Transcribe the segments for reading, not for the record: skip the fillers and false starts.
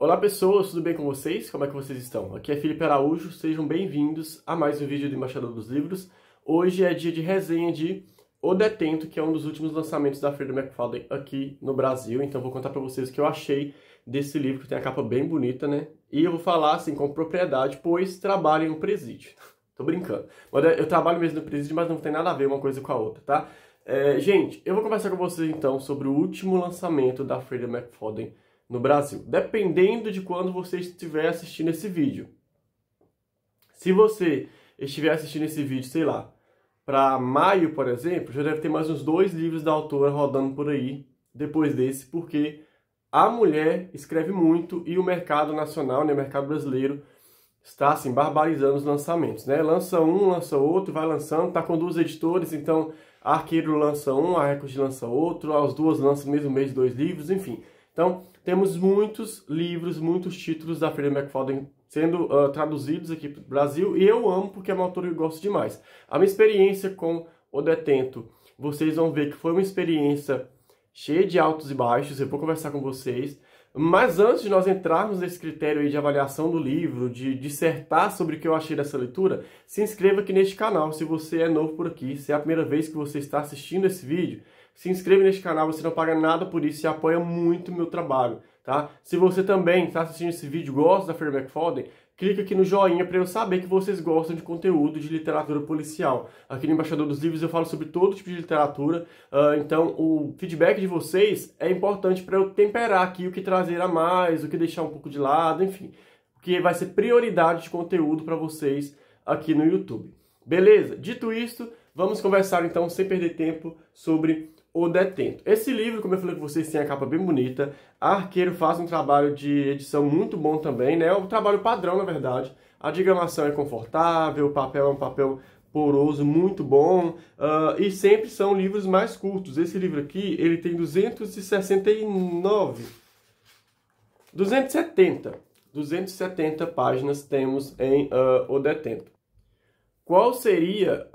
Olá pessoas, tudo bem com vocês? Como é que vocês estão? Aqui é Felipe Araújo, sejam bem-vindos a mais um vídeo do Embaixador dos Livros. Hoje é dia de resenha de O Detento, que é um dos últimos lançamentos da Freida McFadden aqui no Brasil. Então vou contar pra vocês o que eu achei desse livro, que tem a capa bem bonita, né? E eu vou falar assim com propriedade, pois trabalho em um presídio. Tô brincando. Eu trabalho mesmo no presídio, mas não tem nada a ver uma coisa com a outra, tá? Gente, eu vou conversar com vocês então sobre o último lançamento da Freida McFadden no Brasil, dependendo de quando você estiver assistindo esse vídeo. Se você estiver assistindo esse vídeo, sei lá, para maio, por exemplo, já deve ter mais uns 2 livros da autora rodando por aí, depois desse, porque a mulher escreve muito e o mercado nacional, né, o mercado brasileiro, está assim, barbarizando os lançamentos, né? Lança um, lança outro, vai lançando, tá com 2 editores, então a Arqueiro lança um, a Record lança outro, as duas lançam no mesmo mês 2 livros, enfim. Então, temos muitos livros, muitos títulos da Freida McFadden sendo traduzidos aqui para o Brasil, e eu amo porque é uma autora que eu gosto demais. A minha experiência com O Detento, vocês vão ver que foi uma experiência cheia de altos e baixos, eu vou conversar com vocês. Mas antes de nós entrarmos nesse critério aí de avaliação do livro, de dissertar sobre o que eu achei dessa leitura, se inscreva aqui neste canal se você é novo por aqui, se é a primeira vez que você está assistindo esse vídeo. Se inscreva neste canal, você não paga nada por isso e apoia muito o meu trabalho, tá? Se você também está assistindo esse vídeo e gosta da Freida McFadden, clica aqui no joinha para eu saber que vocês gostam de conteúdo de literatura policial. Aqui no Embaixador dos Livros eu falo sobre todo tipo de literatura, então o feedback de vocês é importante para eu temperar aqui o que trazer a mais, o que deixar um pouco de lado, enfim. O que vai ser prioridade de conteúdo para vocês aqui no YouTube. Beleza? Dito isto, vamos conversar então, sem perder tempo, sobre O Detento. Esse livro, como eu falei com vocês, tem a capa bem bonita. A Arqueiro faz um trabalho de edição muito bom também, né? É um trabalho padrão, na verdade. A diagramação é confortável, o papel é um papel poroso, muito bom. E sempre são livros mais curtos. Esse livro aqui, ele tem 270 páginas temos em O Detento. Qual seria,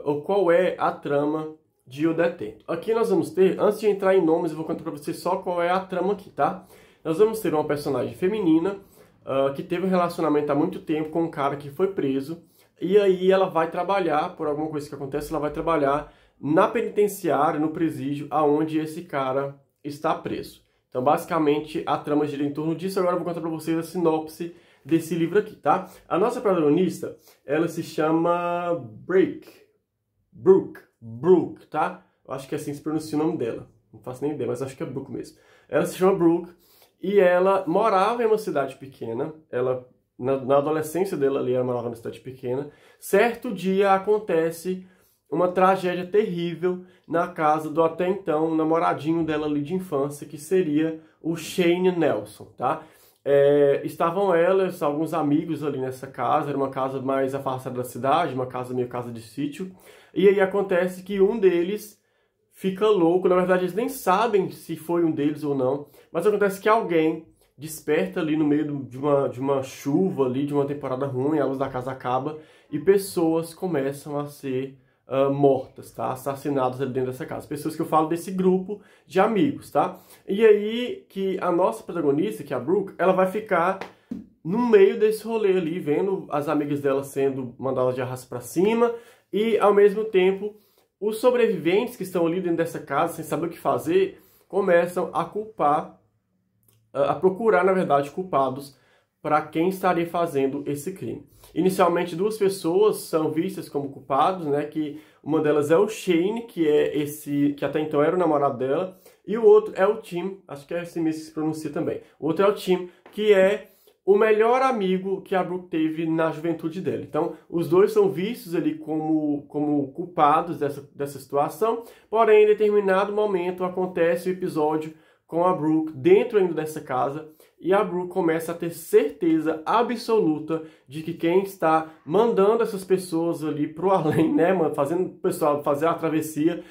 ou qual é a trama de O Detento? Aqui nós vamos ter, antes de entrar em nomes, eu vou contar pra vocês só qual é a trama aqui, tá? Nós vamos ter uma personagem feminina que teve um relacionamento há muito tempo com um cara que foi preso, e aí ela vai trabalhar, por alguma coisa que acontece, ela vai trabalhar na penitenciária, no presídio, aonde esse cara está preso. Então, basicamente, a trama gira em torno disso. Agora eu vou contar pra vocês a sinopse desse livro aqui, tá? A nossa protagonista, ela se chama Brooke, tá? Eu acho que assim se pronuncia o nome dela. Não faço nem ideia, mas acho que é Brooke mesmo. Ela se chama Brooke e ela morava em uma cidade pequena. Ela, na adolescência dela ali, ela morava numa cidade pequena. Certo dia acontece uma tragédia terrível na casa do até então namoradinho dela ali de infância, que seria o Shane Nelson, tá? Estavam elas, alguns amigos ali nessa casa, era uma casa mais afastada da cidade, uma casa meio casa de sítio, e aí acontece que um deles fica louco, na verdade eles nem sabem se foi um deles ou não, mas acontece que alguém desperta ali no meio de uma chuva ali, de uma temporada ruim, a luz da casa acaba, e pessoas começam a ser mortas, tá? Assassinadas ali dentro dessa casa. Pessoas que eu falo desse grupo de amigos, tá? E aí que a nossa protagonista, que é a Brooke, ela vai ficar no meio desse rolê ali, vendo as amigas dela sendo mandadas de arrasto pra cima, e ao mesmo tempo os sobreviventes que estão ali dentro dessa casa, sem saber o que fazer, começam a procurar, na verdade, culpados para quem estaria fazendo esse crime. Inicialmente, 2 pessoas são vistas como culpados, né? Que uma delas é o Shane, que é esse que até então era o namorado dela, e o outro é o Tim, acho que é assim mesmo que se pronuncia também. O outro é o Tim, que é o melhor amigo que a Brooke teve na juventude dela. Então, os dois são vistos ali como culpados dessa situação, porém, em determinado momento acontece o episódio com a Brooke dentro ainda dessa casa, e a Brooke começa a ter certeza absoluta de que quem está mandando essas pessoas ali pro além, né, fazendo o pessoal fazer a travessia,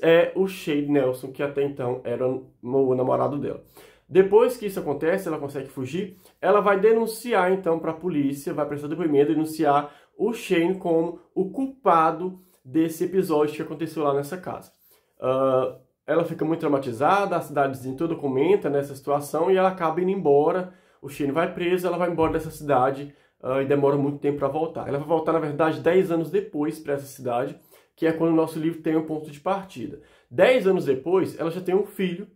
é o Shane Nelson, que até então era o namorado dela. Depois que isso acontece, ela consegue fugir, ela vai denunciar então para a polícia, vai prestar depoimento, denunciar o Shane como o culpado desse episódio que aconteceu lá nessa casa. Ela fica muito traumatizada, a cidadezinha toda comenta nessa situação e ela acaba indo embora. o Shane vai preso, ela vai embora dessa cidade e demora muito tempo para voltar. Ela vai voltar, na verdade, 10 anos depois para essa cidade, que é quando o nosso livro tem um ponto de partida. 10 anos depois, ela já tem um filho,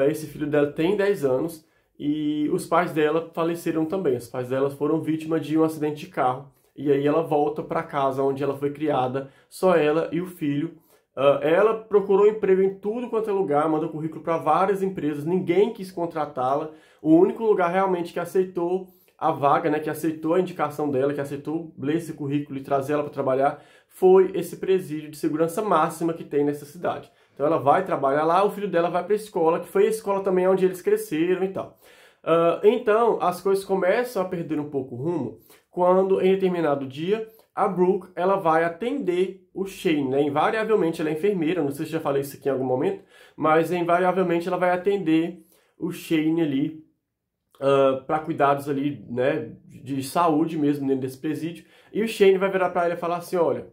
esse filho dela tem 10 anos, e os pais dela faleceram também. Os pais dela foram vítimas de um acidente de carro. E aí ela volta para casa onde ela foi criada, só ela e o filho. Ela procurou emprego em tudo quanto é lugar, mandou currículo para várias empresas, ninguém quis contratá-la. O único lugar realmente que aceitou a vaga, né, que aceitou a indicação dela, que aceitou ler esse currículo e trazer ela para trabalhar, foi esse presídio de segurança máxima que tem nessa cidade. Então ela vai trabalhar lá, o filho dela vai para a escola, que foi a escola também onde eles cresceram e tal. Então as coisas começam a perder um pouco o rumo quando, em determinado dia, a Brooke ela vai atender o Shane, né? Invariavelmente ela é enfermeira, não sei se já falei isso aqui em algum momento, mas invariavelmente ela vai atender o Shane ali para cuidados ali, né, de saúde mesmo dentro desse presídio. E o Shane vai virar para ela e falar assim, olha,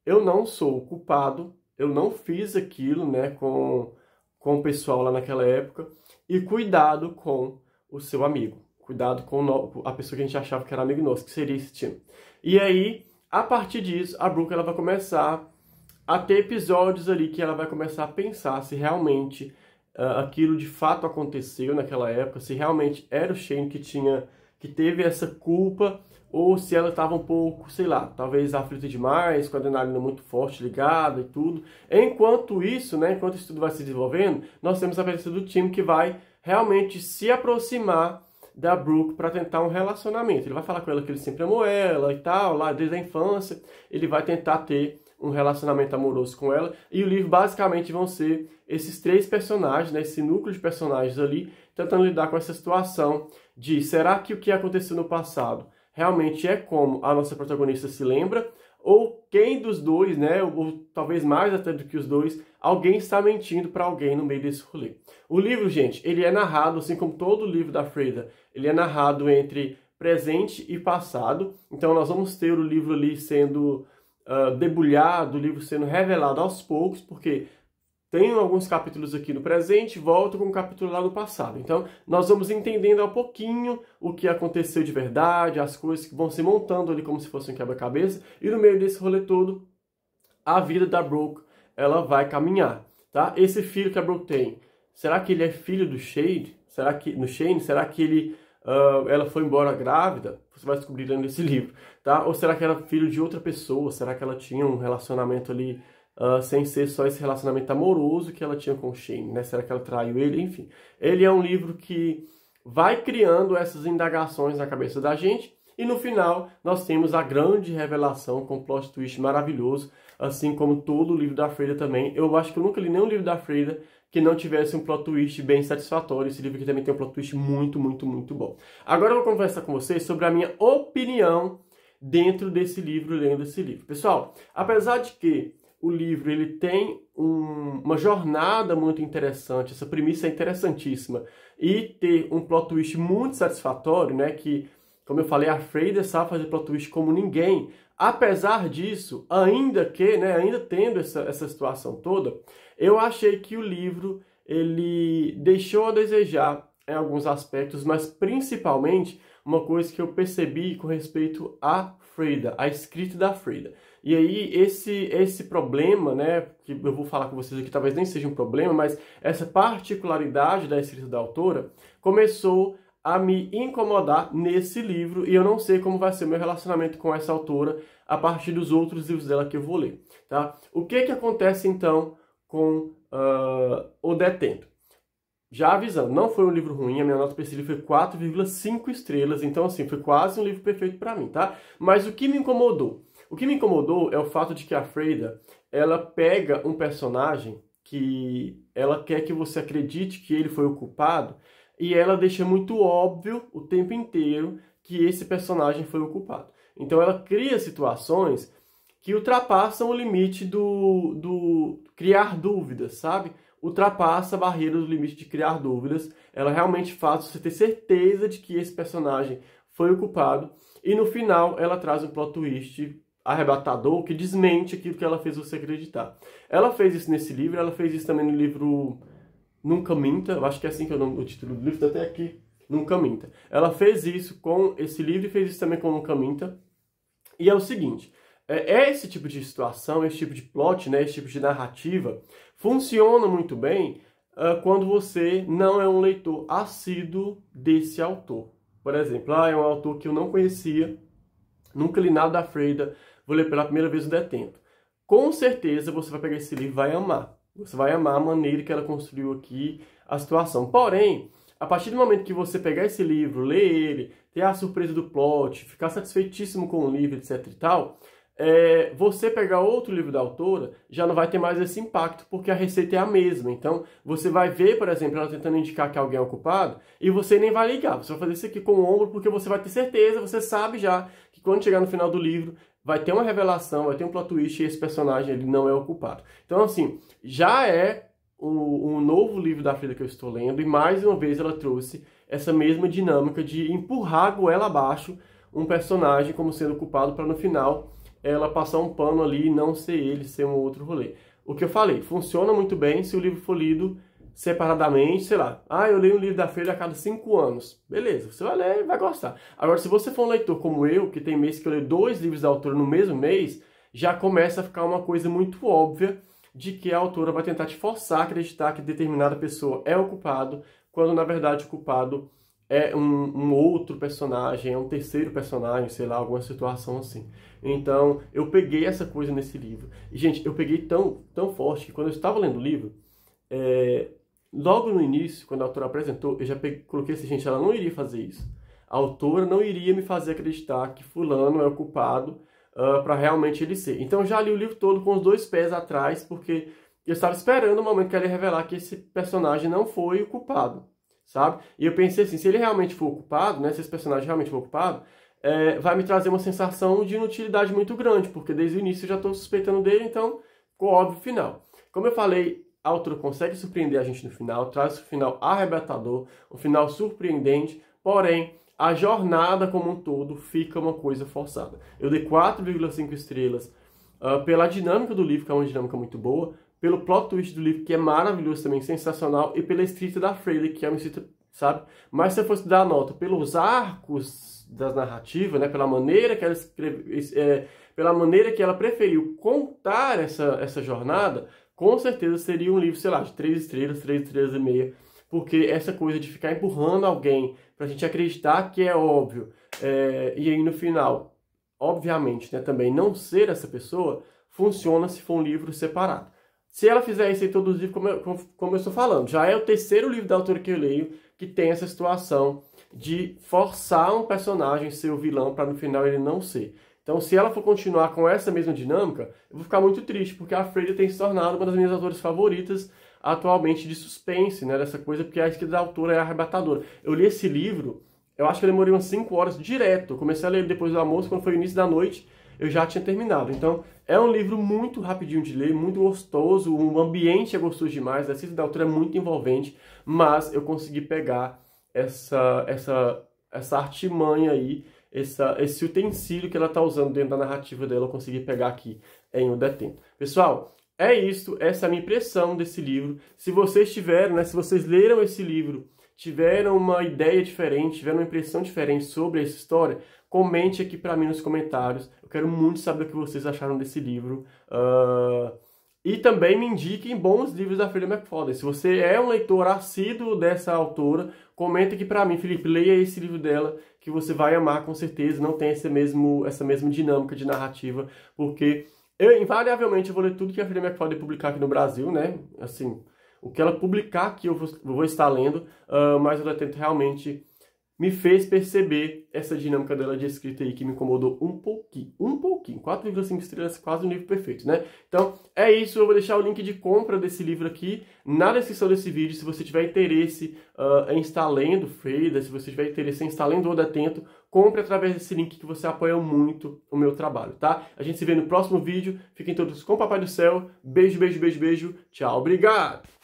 eu não sou o culpado, eu não fiz aquilo, né, com o pessoal lá naquela época, e cuidado com o seu amigo. Cuidado com a pessoa que a gente achava que era amigo nosso, que seria esse Tim. E aí, a partir disso, a Brooke ela vai começar a ter episódios ali que ela vai começar a pensar se realmente aquilo de fato aconteceu naquela época, se realmente era o Shane que teve essa culpa, ou se ela estava um pouco, sei lá, talvez aflita demais, com a adrenalina muito forte ligada e tudo. Enquanto isso, né, enquanto isso tudo vai se desenvolvendo, nós temos a presença do Tim que vai realmente se aproximar da Brooke para tentar um relacionamento. Ele vai falar com ela que ele sempre amou ela e tal, lá desde a infância. Ele vai tentar ter um relacionamento amoroso com ela. E o livro basicamente vão ser esses três personagens, né, esse núcleo de personagens ali, tentando lidar com essa situação de será que o que aconteceu no passado realmente é como a nossa protagonista se lembra? Ou quem dos dois, né, ou talvez mais até do que os dois, alguém está mentindo para alguém no meio desse rolê. O livro, gente, ele é narrado, assim como todo o livro da Freda, ele é narrado entre presente e passado. Então nós vamos ter o livro ali sendo debulhado, o livro sendo revelado aos poucos, porque tem alguns capítulos aqui no presente, volta com um capítulo lá no passado. Então, nós vamos entendendo ao pouquinho o que aconteceu de verdade, as coisas que vão se montando ali como se fosse um quebra-cabeça. E no meio desse rolê todo, a vida da Brooke, ela vai caminhar, tá? Esse filho que a Brooke tem, será que ele é filho do Shane? Será que ela foi embora grávida? Você vai descobrir dentro desse livro, tá? Ou será que era filho de outra pessoa? Será que ela tinha um relacionamento ali sem ser só esse relacionamento amoroso que ela tinha com o Shane, né? Será que ela traiu ele? Enfim, ele é um livro que vai criando essas indagações na cabeça da gente e no final nós temos a grande revelação com um plot twist maravilhoso, assim como todo o livro da Freda também. Eu acho que eu nunca li nenhum livro da Freda que não tivesse um plot twist bem satisfatório. Esse livro aqui também tem um plot twist muito, muito, muito bom. Agora eu vou conversar com vocês sobre a minha opinião dentro desse livro, lendo esse livro. Pessoal, apesar de que o livro ele tem uma jornada muito interessante, essa premissa é interessantíssima, e ter um plot twist muito satisfatório, né, que, como eu falei, a Freda sabe fazer plot twist como ninguém. Apesar disso, ainda tendo essa situação toda, eu achei que o livro ele deixou a desejar em alguns aspectos, mas principalmente uma coisa que eu percebi com respeito à Freda, a escrita da Freda. E aí esse problema, né, que eu vou falar com vocês aqui, talvez nem seja um problema, mas essa particularidade da escrita da autora começou a me incomodar nesse livro, e eu não sei como vai ser o meu relacionamento com essa autora a partir dos outros livros dela que eu vou ler, tá? O que acontece então com O Detento? Já avisando, não foi um livro ruim, a minha nota para esse livro foi 4,5 estrelas, então assim, foi quase um livro perfeito para mim, tá? Mas o que me incomodou? O que me incomodou é o fato de que a Freda, ela pega um personagem que ela quer que você acredite que ele foi o culpado, e ela deixa muito óbvio o tempo inteiro que esse personagem foi o culpado. Então ela cria situações que ultrapassam o limite do criar dúvidas, sabe? Ultrapassa a barreira do limite de criar dúvidas. Ela realmente faz você ter certeza de que esse personagem foi o culpado. E no final ela traz um plot twist arrebatador que desmente aquilo que ela fez você acreditar. Ela fez isso nesse livro, ela fez isso também no livro Nunca Minta. Eu acho que é assim que é o título do livro, tá até aqui Nunca Minta. Ela fez isso com esse livro e fez isso também com Nunca Minta. E é o seguinte, esse tipo de situação, esse tipo de plot, né, esse tipo de narrativa, funciona muito bem quando você não é um leitor assíduo desse autor. Por exemplo, é um autor que eu não conhecia, nunca li nada da Freida, vou ler pela primeira vez o Detento. Com certeza você vai pegar esse livro e vai amar. Você vai amar a maneira que ela construiu aqui a situação. Porém, a partir do momento que você pegar esse livro, ler ele, ter a surpresa do plot, ficar satisfeitíssimo com o livro, etc e tal, você pegar outro livro da autora já não vai ter mais esse impacto, porque a receita é a mesma. Então, você vai ver, por exemplo, ela tentando indicar que alguém é o culpado, e você nem vai ligar. Você vai fazer isso aqui com o ombro, porque você vai ter certeza, você sabe já, que quando chegar no final do livro, vai ter uma revelação, vai ter um plot twist, e esse personagem ele não é o culpado. Então, assim, já é um novo livro da Freida que eu estou lendo, e mais uma vez ela trouxe essa mesma dinâmica de empurrar a goela abaixo um personagem como sendo culpado, para no final ela passar um pano ali e não ser ele, ser um outro rolê. O que eu falei, funciona muito bem se o livro for lido separadamente, sei lá. Eu leio um livro da Freida a cada 5 anos. Beleza, você vai ler e vai gostar. Agora, se você for um leitor como eu, que tem mês que eu leio 2 livros da autora no mesmo mês, já começa a ficar uma coisa muito óbvia de que a autora vai tentar te forçar a acreditar que determinada pessoa é o culpado, quando na verdade o culpado é um outro personagem, é um terceiro personagem, sei lá, alguma situação assim. Então, eu peguei essa coisa nesse livro. E, gente, eu peguei tão forte que quando eu estava lendo o livro, logo no início, quando a autora apresentou, eu já coloquei assim, gente, ela não iria fazer isso. A autora não iria me fazer acreditar que fulano é o culpado, para realmente ele ser. Então eu já li o livro todo com os 2 pés atrás, porque eu estava esperando o momento que ela ia revelar que esse personagem não foi o culpado, sabe? E eu pensei assim, se ele realmente for o culpado, né, se esse personagem realmente for o culpado, vai me trazer uma sensação de inutilidade muito grande, porque desde o início eu já estou suspeitando dele, então ficou óbvio o final. Como eu falei, a autora consegue surpreender a gente no final, traz um final arrebatador, um final surpreendente, porém, a jornada como um todo fica uma coisa forçada. Eu dei 4,5 estrelas pela dinâmica do livro, que é uma dinâmica muito boa, pelo plot twist do livro, que é maravilhoso também, sensacional, e pela escrita da Freida, que é uma escrita, sabe? Mas se eu fosse dar a nota pelos arcos das narrativas, né, pela maneira que ela pela maneira que ela preferiu contar essa jornada, com certeza seria um livro, sei lá, de 3 estrelas, 3 estrelas e meia, porque essa coisa de ficar empurrando alguém pra gente acreditar que é óbvio, e aí no final, obviamente, né, também não ser essa pessoa, funciona se for um livro separado. Se ela fizer isso em todos os livros, como eu estou falando, já é o 3º livro da autora que eu leio que tem essa situação de forçar um personagem ser o vilão para no final ele não ser. Então, se ela for continuar com essa mesma dinâmica, eu vou ficar muito triste, porque a Freida tem se tornado uma das minhas autoras favoritas atualmente de suspense, né, dessa coisa, porque a escrita da autora é arrebatadora. Eu li esse livro, eu acho que eu demorei umas 5 horas direto. Eu comecei a ler depois do almoço, quando foi o início da noite, eu já tinha terminado. Então, é um livro muito rapidinho de ler, muito gostoso, o ambiente é gostoso demais, a escrita da autora é muito envolvente, mas eu consegui pegar essa artimanha aí, esse utensílio que ela está usando dentro da narrativa dela, eu consegui pegar aqui em O Detento. Pessoal, é isso, essa é a minha impressão desse livro. Se vocês tiveram, né, se vocês leram esse livro, tiveram uma ideia diferente, tiveram uma impressão diferente sobre essa história, comente aqui para mim nos comentários. Eu quero muito saber o que vocês acharam desse livro. E também me indiquem bons livros da Freida McFadden. Se você é um leitor assíduo dessa autora, comenta aqui pra mim, Felipe, leia esse livro dela, que você vai amar com certeza. Não tem essa mesma dinâmica de narrativa, porque invariavelmente eu vou ler tudo que a Freida McFadden publicar aqui no Brasil, né? Assim, o que ela publicar aqui eu vou estar lendo, mas eu tento realmente me fez perceber essa dinâmica dela de escrita aí que me incomodou um pouquinho. 4,5 estrelas, quase um livro perfeito, né? Então, é isso. Eu vou deixar o link de compra desse livro aqui na descrição desse vídeo. Se você tiver interesse em estar lendo Freida, se você tiver interesse em estar lendo O Detento, compre através desse link que você apoia muito o meu trabalho, tá? A gente se vê no próximo vídeo. Fiquem todos com o Papai do Céu. Beijo, beijo, beijo, beijo. Tchau, obrigado!